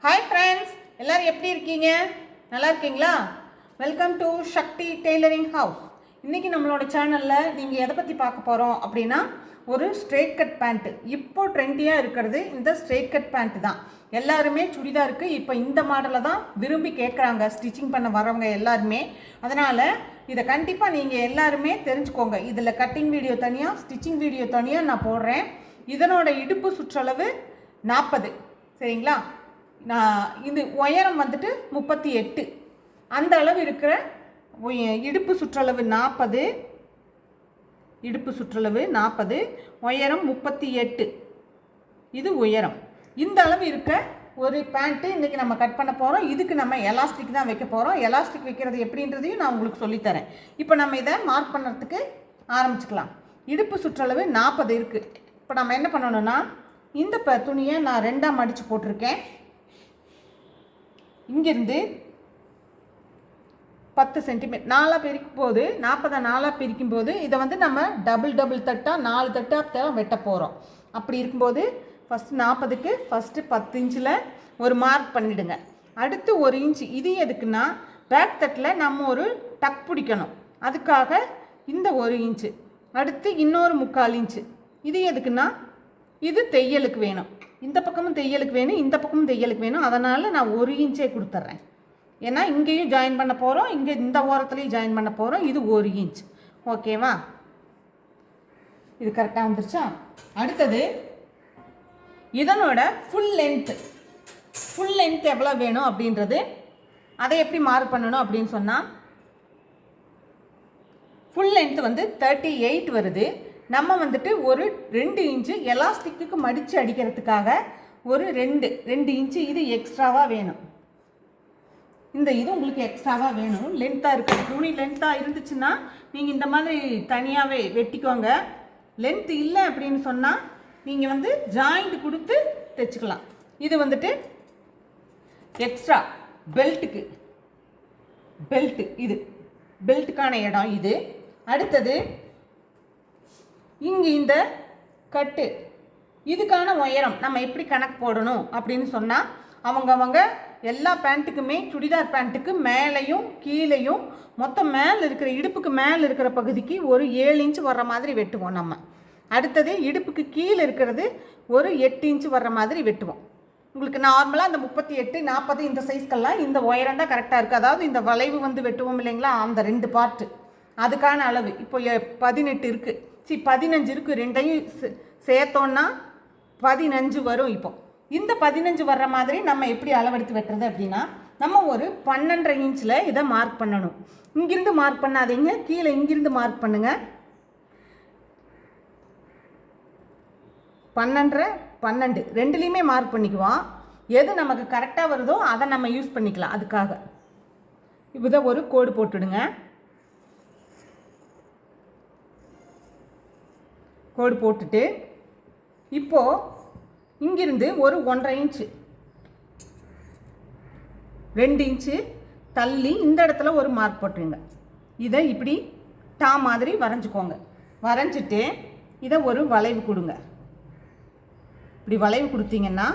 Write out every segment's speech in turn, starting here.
Hi friends, எல்லோரும் எப்படி இருக்கீங்க? நல்லா இருக்கீங்களா? Welcome to Shakti tailoring house. இன்றைக்கி நம்மளோட சேனலில் நீங்கள் எதை பற்றி பார்க்க போகிறோம் அப்படின்னா, ஒரு ஸ்ட்ரெயிட் கட் பேண்ட்டு. இப்போ ட்ரெண்டியாக இருக்கிறது இந்த ஸ்ட்ரெயிட் கட் பேண்ட்டு தான். எல்லாருமே சுடிதாருக்கு இப்போ இந்த மாடலில் தான் விரும்பி கேட்குறாங்க, ஸ்டிச்சிங் பண்ண வரவங்க எல்லாருமே. அதனால் இதை கண்டிப்பாக நீங்கள் எல்லாருமே தெரிஞ்சுக்கோங்க. இதில் கட்டிங் வீடியோ தனியாக, ஸ்டிச்சிங் வீடியோ தனியாக நான் போடுறேன். இதனோட இடுப்பு சுற்றளவு 40, சரிங்களா? இது உயரம் வந்துட்டு 38. அந்த அளவு இருக்கிற இடுப்பு சுற்றளவு 40, இடுப்பு சுற்றளவு 40, உயரம் 38. இது உயரம். இந்த அளவு இருக்க ஒரு பேண்ட்டு இன்றைக்கி நம்ம கட் பண்ண போகிறோம். இதுக்கு நம்ம எலாஸ்டிக் தான் வைக்க போகிறோம். எலாஸ்டிக் வைக்கிறது எப்படின்றதையும் நான் உங்களுக்கு சொல்லித்தரேன். இப்போ நம்ம இதை மார்க் பண்ணுறதுக்கு ஆரம்பிச்சுக்கலாம். இடுப்பு சுற்றளவு 40 இருக்குது. இப்போ நம்ம என்ன பண்ணணும்னா, இந்த துணியை நான் 2ஆக மடித்து போட்டிருக்கேன். இங்கிருந்து 10 சென்டிமீட்டர் 4ஆக பிரிக்கும் போது, 40 4ஆக பிரிக்கும் போது இதை வந்து நம்ம டபுள் தட்டாக 4 தட்டாக வெட்ட போகிறோம். அப்படி இருக்கும்போது ஃபஸ்ட்டு 40க்கு ஃபஸ்ட்டு 10 இன்ச்சில் ஒரு மார்க் பண்ணிவிடுங்க. அடுத்து 1 இன்ச்சு. இது எதுக்குன்னா, பேக் தட்டில் நம்ம ஒரு டக் பிடிக்கணும். அதுக்காக இந்த 1 இன்ச்சு. அடுத்து இன்னொரு 3/4 இன்ச்சு. இது எதுக்குன்னா, இது தையலுக்கு வேணும். இந்த பக்கமும் தையலுக்கு வேணும், இந்த பக்கமும் தையலுக்கு வேணும். அதனால் நான் 1 இன்ச்சே கொடுத்துட்றேன். ஏன்னா இங்கேயும் ஜாயின் பண்ண போகிறோம், இங்கே இந்த ஓரத்துலேயும் ஜாயின் பண்ண போகிறோம். இது 1 இன்ச். ஓகேவா? இது கரெக்டாக வந்துருச்சா? அடுத்தது இதனோட ஃபுல் லென்த் எவ்வளோ வேணும் அப்படின்றது, அதை எப்படி மார்க் பண்ணணும் அப்படின்னு சொன்னால், ஃபுல் லென்த் வந்து 38 வருது. நம்ம வந்துட்டு ஒரு 2 இன்ச்சு எலாஸ்டிக்கு மடித்து அடிக்கிறதுக்காக ஒரு 2 இன்ச்சு இது எக்ஸ்ட்ராவாக வேணும். இந்த இது உங்களுக்கு எக்ஸ்ட்ராவாக வேணும். லென்த்தாக இருக்குது, துணி லென்த்தாக இருந்துச்சுன்னா நீங்கள் இந்த மாதிரி தனியாகவே வெட்டிக்கோங்க. லென்த் இல்லை அப்படின்னு சொன்னால் நீங்கள் வந்து ஜாயிண்ட் கொடுத்து தைச்சிக்கலாம். இது வந்துட்டு எக்ஸ்ட்ரா பெல்ட்டுக்கு, இது பெல்ட்டுக்கான இடம் இது. அடுத்தது இங்கே இந்த கட்டு, இதுக்கான உயரம் நம்ம எப்படி கணக்கு போடணும் அப்படின்னு சொன்னால், அவங்க எல்லா பேண்ட்டுக்குமே, சுடிதார் பேண்ட்டுக்கு மேலேயும் கீழேயும் மொத்தம் மேலே இருக்கிற இடுப்புக்கு மேலே இருக்கிற பகுதிக்கு ஒரு 7 இன்ச்சு வர்ற மாதிரி வெட்டுவோம் நம்ம. அடுத்தது இடுப்புக்கு கீழே இருக்கிறது ஒரு 8 இன்ச்சு வர்ற மாதிரி வெட்டுவோம். உங்களுக்கு நார்மலாக அந்த 38 40 இந்த சைஸ்க்கெல்லாம் இந்த உயரம் தான் கரெக்டாக இருக்குது. அதாவது இந்த வளைவு வந்து வெட்டுவோம் இல்லைங்களா, அந்த 2 பார்ட்டு, அதுக்கான அளவு இப்போ 18 இருக்குது. 15 இருக்குது. ரெண்டையும் சேர்த்தோன்னா 15 வரும். இப்போ இந்த 15 வர்ற மாதிரி நம்ம எப்படி அளவெடுத்து வெட்டுறது அப்படின்னா, நம்ம ஒரு 12.5 இன்ச்சில் இதை மார்க் பண்ணணும். இங்கிருந்து மார்க் பண்ணாதீங்க, கீழே இங்கிருந்து மார்க் பண்ணுங்க. 12 12 ரெண்டுலேயுமே மார்க் பண்ணிக்குவோம். எது நமக்கு கரெக்டாக வருதோ அதை நம்ம யூஸ் பண்ணிக்கலாம். அதுக்காக இதை ஒரு கோடு போட்டுடுங்க. கோடு போட்டுட்டு இப்போது இங்கிருந்து ஒரு 1.5 இன்ச்சு 2 இன்ச்சு தள்ளி இந்த இடத்துல ஒரு மார்க் போட்டுருங்க. இதை இப்படி மாதிரி வரைஞ்சிக்கோங்க. வரைஞ்சிட்டு இதை ஒரு வளைவு கொடுங்க. இப்படி வளைவு கொடுத்தீங்கன்னா,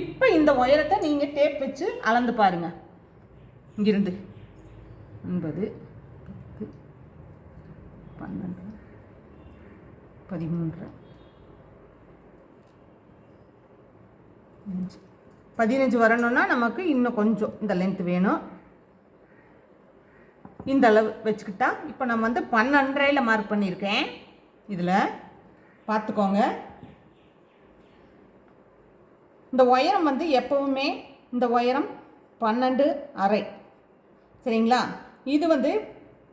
இப்போ இந்த உயரத்தை நீங்கள் டேப் வச்சு அளந்து பாருங்கள். இங்கிருந்து 9 10 12 15 வரணும்னா நமக்கு இன்னும் கொஞ்சம் இந்த லென்த் வேணும். இந்த அளவு வச்சுக்கிட்டா, இப்போ நம்ம வந்து 12.5 மார்க் பண்ணியிருக்கேன். இதில் பார்த்துக்கோங்க, இந்த உயரம் வந்து எப்போவுமே இந்த உயரம் 12.5, சரிங்களா? இது வந்து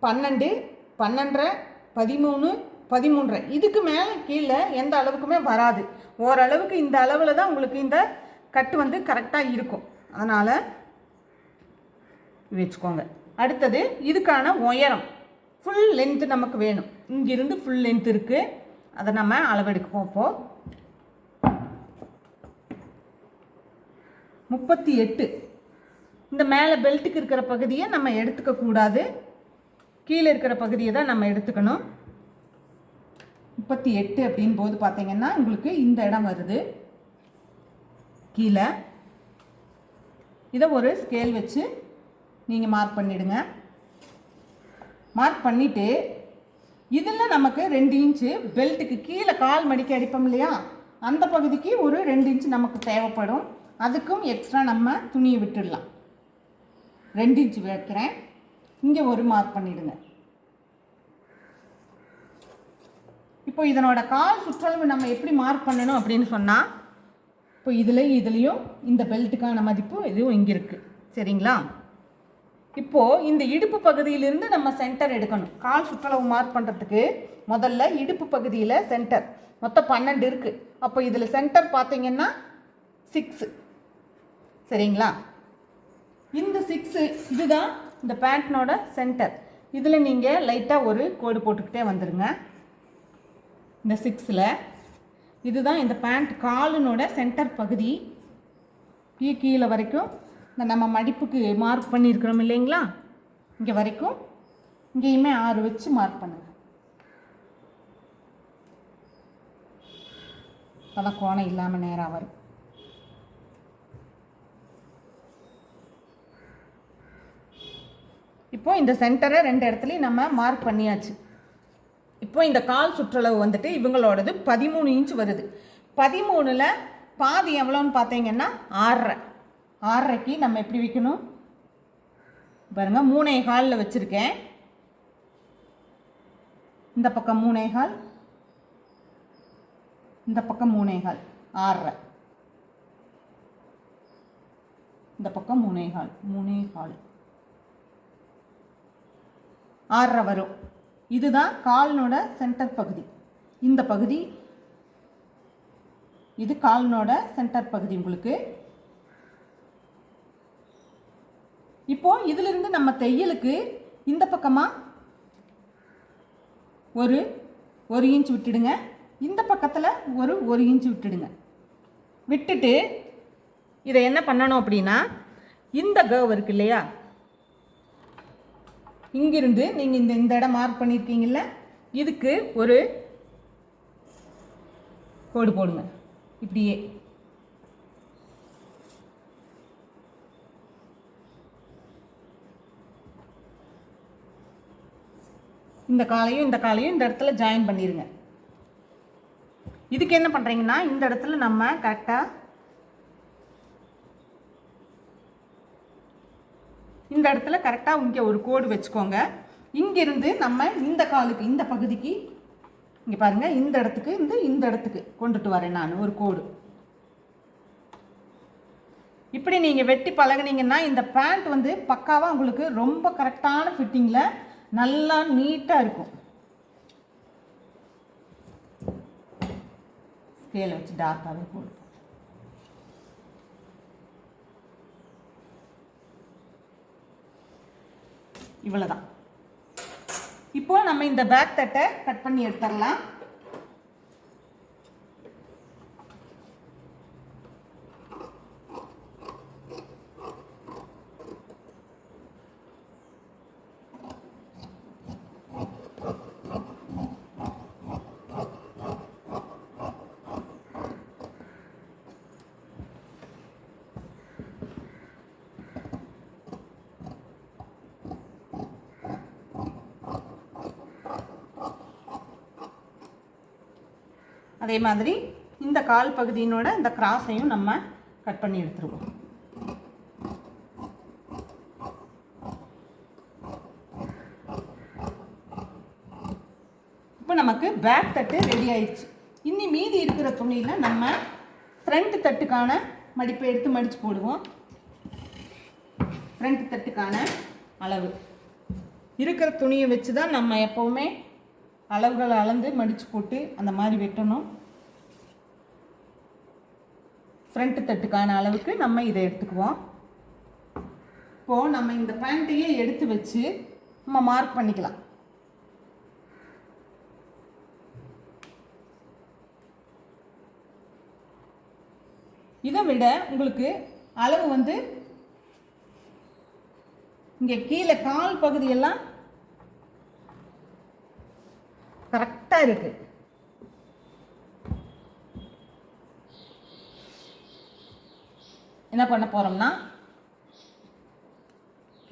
12 12.5 13 13.5. இதுக்கு மேலே கீழே எந்த அளவுக்குமே வராது. ஓரளவுக்கு இந்த அளவில் தான் உங்களுக்கு இந்த கட்டு வந்து கரெக்டாக இருக்கும். அதனால் வச்சுக்கோங்க. அடுத்தது இதுக்கான உயரம் ஃபுல் லென்த்து நமக்கு வேணும். இங்கிருந்து ஃபுல் லென்த் இருக்குது, அதை நம்ம அளவெடுப்போம். இப்போது 38. இந்த மேலே பெல்ட்டுக்கு இருக்கிற பகுதியை நம்ம எடுத்துக்கக்கூடாது, கீழே இருக்கிற பகுதியை தான் நம்ம எடுத்துக்கணும். 38 அப்படின் போது பார்த்தீங்கன்னா உங்களுக்கு இந்த இடம் வருது கீழே. இதை ஒரு ஸ்கேல் வச்சு நீங்கள் மார்க் பண்ணிவிடுங்க. மார்க் பண்ணிவிட்டு இதில் நமக்கு 2 இன்ச்சு பெல்ட்டுக்கு கீழே கால் மடிக்க அடிப்போம் இல்லையா, அந்த பகுதிக்கு ஒரு 2 இன்ச்சு நமக்கு தேவைப்படும். அதுக்கும் எக்ஸ்ட்ரா நம்ம துணியை விட்டுடலாம். 2 இன்ச்சு வைக்கிறேன். இங்கே ஒரு மார்க் பண்ணிவிடுங்க. இப்போ இதனோட கால் சுற்றளவு நம்ம எப்படி மார்க் பண்ணணும் அப்படின்னு சொன்னால், இப்போ இதுலேயும் இந்த பெல்ட்டுக்கான மதிப்பு இதுவும் இங்கே இருக்குது. சரிங்களா? இப்போது இந்த இடுப்பு பகுதியிலிருந்து நம்ம சென்டர் எடுக்கணும். கால் சுற்றளவு மார்க் பண்ணுறதுக்கு முதல்ல இடுப்பு பகுதியில் சென்டர் மொத்தம் 12 இருக்குது. அப்போ இதில் சென்டர் பார்த்தீங்கன்னா 6. சரிங்களா? இந்த 6 இதுதான் இந்த பேண்ட்னோட சென்டர். இதில் நீங்கள் லைட்டாக ஒரு கோடு போட்டுக்கிட்டே வந்துடுங்க. இந்த 6ல் இதுதான் இந்த பேண்ட் காலினோட சென்டர் பகுதி. கீழே வரைக்கும் இந்த நம்ம மடிப்புக்கு மார்க் பண்ணியிருக்கிறோம் இல்லைங்களா, இங்கே வரைக்கும் இங்கேயுமே 6 வச்சு மார்க் பண்ணுங்கள். அதான் கோணம் இல்லாமல் நேராக வரும். இப்போது இந்த சென்டரை 2 இடத்துலையும் நம்ம மார்க் பண்ணியாச்சு. இப்போ இந்த கால் சுற்றளவு வந்துட்டு இவங்களோடது 13 இன்ச் வருது. 13ல் பாதி எவ்வளோன்னு பார்த்தீங்கன்னா 6.5. 6.5க்கு நம்ம எப்படி வைக்கணும் பாருங்கள். 3.25 வச்சுருக்கேன். இந்த பக்கம் 3.25, இந்த பக்கம் 3.25, 6.5. இந்த பக்கம் 3.25 6.5 வரும். இதுதான் காலினோட சென்டர் பகுதி. இந்த பகுதி இது காலினோட சென்டர் பகுதி உங்களுக்கு. இப்போ இதிலிருந்து நம்ம தையலுக்கு இந்த பக்கமாக ஒரு இன்ச் விட்டுடுங்க. இந்த பக்கத்தில் ஒரு இன்ச் விட்டுடுங்க. விட்டுட்டு இதை என்ன பண்ணணும் அப்படின்னா, இந்த கர்வ் இருக்கு இல்லையா, இங்கிருந்து நீங்கள் இந்த இடம் மார்க் பண்ணியிருக்கீங்கல்ல, இதுக்கு ஒரு கோடு போடுங்க. இப்படியே இந்த காலையும் இந்த இடத்துல ஜாயின் பண்ணிடுங்க. இதுக்கு என்ன பண்ணுறீங்கன்னா, இந்த இடத்துல நம்ம கரெக்டாக இந்த இடத்துல கரெக்டாக இங்கே ஒரு கோடு வச்சுக்கோங்க. இங்கிருந்து நம்ம இந்த காலுக்கு இந்த பகுதிக்கு இங்கே பாருங்கள், இந்த இடத்துக்கு இந்த இடத்துக்கு கொண்டுட்டு வரேன் நான் ஒரு கோடு. இப்படி நீங்கள் வெட்டி பழகுனீங்கன்னா இந்த பேண்ட் வந்து பக்காவாக உங்களுக்கு ரொம்ப கரெக்டான ஃபிட்டிங்கில் நல்லா நீட்டாக இருக்கும். ஸ்கேலை வச்சு டார்க்காகவே போடு. இவ்வளோதான். இப்போ நம்ம இந்த பேக் தட்டை கட் பண்ணி எடுத்துடலாம். அதே மாதிரி இந்த கால் பகுதியினோட இந்த கிராஸையும் நம்ம கட் பண்ணி எடுத்துருவோம். இப்போ நமக்கு பேக் தட்டு ரெடி ஆயிடுச்சு. இன்னி மீதி இருக்கிற துணியில் நம்ம ஃப்ரண்ட் தட்டுக்கான மடிப்பை எடுத்து மடித்து போடுவோம். ஃப்ரண்ட் தட்டுக்கான அளவு இருக்கிற துணியை வச்சு தான் நம்ம எப்போவுமே அளவுகளை அளந்து மடித்து போட்டு அந்த மாதிரி வெட்டணும். ஃப்ரண்ட் தட்டுக்கான அளவுக்கு நம்ம இதை எடுத்துக்குவோம். இப்போது நம்ம இந்த பேண்ட்டையே எடுத்து வச்சு நம்ம மார்க் பண்ணிக்கலாம். இதை விட உங்களுக்கு அளவு வந்து இங்கே கீழே கால் பகுதியெல்லாம் கரெக்டாக இருக்கு. என்ன பண்ண போகிறோம்னா,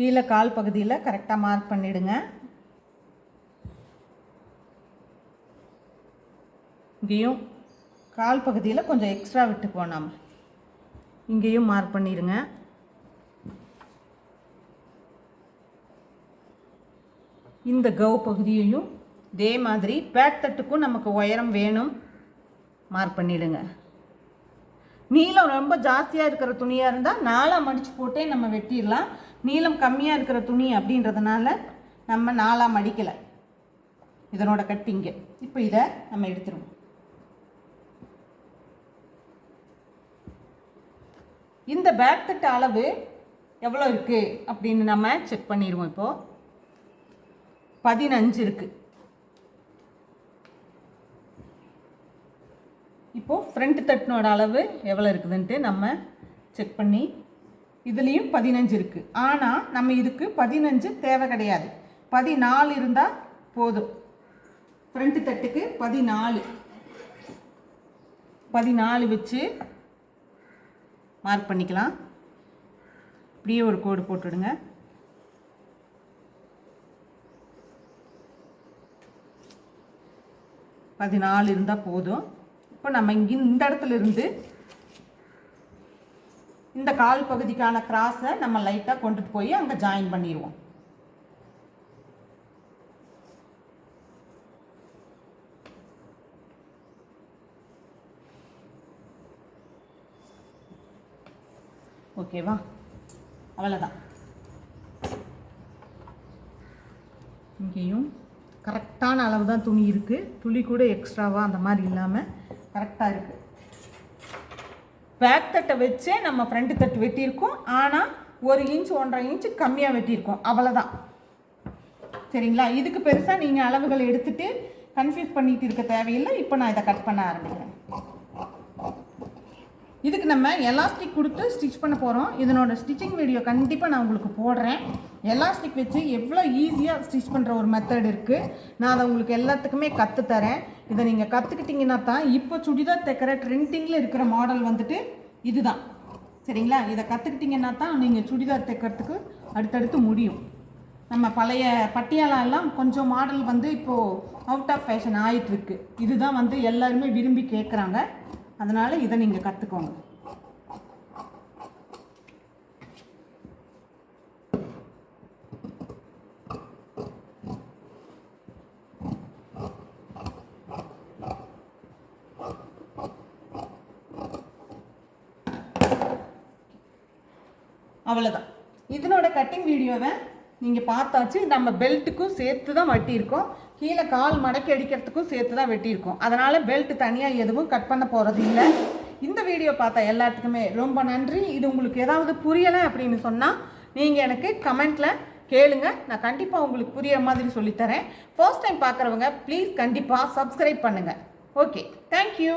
கீழே கால் பகுதியில் கரெக்டாக மார்க் பண்ணிவிடுங்க. இங்கேயும் கால் பகுதியில் கொஞ்சம் எக்ஸ்ட்ரா விட்டுக்குவோம். நாம் இங்கேயும் மார்க் பண்ணிடுங்க. இந்த கவு பகுதியையும் இதே மாதிரி பேக் தட்டுக்கும் நமக்கு உயரம் வேணும், மார்க் பண்ணிவிடுங்க. நீளம் ரொம்ப ஜாஸ்தியாக இருக்கிற துணியாக இருந்தால் 4 மடித்து போட்டே நம்ம வெட்டிடலாம். நீளம் கம்மியாக இருக்கிற துணி அப்படின்றதுனால நம்ம 4 மடிக்கலை இதனோட கட்டிங்கு. இப்போ இதை நம்ம எடுத்துருவோம். இந்த பேக் தட்டு அளவு எவ்வளோ இருக்குது அப்படின்னு நம்ம செக் பண்ணிடுவோம். இப்போது 15 இருக்குது. இப்போது ஃப்ரண்ட் தட்டினோட அளவு எவ்வளோ இருக்குதுன்ட்டு நம்ம செக் பண்ணி இதுலேயும் 15 இருக்குது. ஆனால் நம்ம இதுக்கு 15 தேவை கிடையாது, 14 இருந்தால் போதும். ஃப்ரண்ட் தட்டுக்கு 14 வச்சு மார்க் பண்ணிக்கலாம். இப்படியே ஒரு கோடு போட்டுடுங்க. இருந்தால் போதும். இப்போ நம்ம இங்கே இந்த இடத்துல இருந்து இந்த கால் பகுதிக்கான கிராஸை நம்ம லைட்டாக கொண்டுட்டு போய் அங்கே ஜாயின் பண்ணிடுவோம். ஓகேவா? அவ்வளோதான். இங்கேயும் கரெக்டான அளவு தான் துணி இருக்குது, துளி கூட எக்ஸ்ட்ராவாக அந்த மாதிரி இல்லாமல் கரெக்டாக இருக்குது. பேக் தட்டை வச்சே நம்ம ஃப்ரண்ட் தட்டு வெட்டியிருக்கோம், ஆனால் 1 இன்ச் 1.5 இன்ச்சு கம்மியாக வெட்டியிருக்கோம், அவ்வளோதான். சரிங்களா? இதுக்கு பெருசாக நீங்கள் அளவுகள் எடுத்துகிட்டு கன்ஃபியூஸ் பண்ணிட்டு இருக்க தேவையில்லை. இப்போ நான் இதை கட் பண்ண ஆரம்பிக்கிறேன். இதுக்கு நம்ம எலாஸ்டிக் கொடுத்து ஸ்டிச் பண்ண போகிறோம். இதனோட ஸ்டிச்சிங் வீடியோ கண்டிப்பாக நான் உங்களுக்கு போடுறேன். எலாஸ்டிக் வச்சு எவ்வளோ ஈஸியாக ஸ்டிச் பண்ணுற ஒரு மெத்தட் இருக்குது. நான் அதை உங்களுக்கு எல்லாத்துக்குமே கற்றுத்தரேன். இதை நீங்கள் கற்றுக்கிட்டிங்கன்னா தான் இப்போ சுடிதார் தைக்கிற ட்ரெண்டிங்கில் இருக்கிற மாடல் வந்துட்டு இதுதான். சரிங்களா? இதை கற்றுக்கிட்டிங்கன்னா தான் நீங்கள் சுடிதார் தைக்கிறதுக்கு அடுத்தடுத்து முடியும். நம்ம பழைய பட்டியாலெல்லாம் கொஞ்சம் மாடல் வந்து இப்போது அவுட் ஆஃப் ஃபேஷன் ஆகிட்டுருக்கு. இதுதான் வந்து எல்லாருமே விரும்பி கேட்குறாங்க. அதனால் இதை நீங்கள் கற்றுக்கோங்க. அவ்வளோதான். இதனோட கட்டிங் வீடியோவை நீங்கள் பார்த்தாச்சு. நம்ம பெல்ட்டுக்கும் சேர்த்து தான் வெட்டியிருக்கோம், கீழே கால் மடக்கி அடிக்கிறதுக்கும் சேர்த்து தான் வெட்டியிருக்கோம். அதனால் பெல்ட் தனியாக எதுவும் கட் பண்ண போகிறது இல்லை. இந்த வீடியோ பார்த்தா எல்லாத்துக்குமே ரொம்ப நன்றி. இது உங்களுக்கு ஏதாவது புரியலை அப்படின்னு சொன்னால் நீங்கள் எனக்கு கமெண்ட்டில் கேளுங்க, நான் கண்டிப்பாக உங்களுக்கு புரிகிற மாதிரி சொல்லித்தரேன். ஃபர்ஸ்ட் டைம் பார்க்குறவங்க ப்ளீஸ் கண்டிப்பாக சப்ஸ்கிரைப் பண்ணுங்கள். Okay, thank you.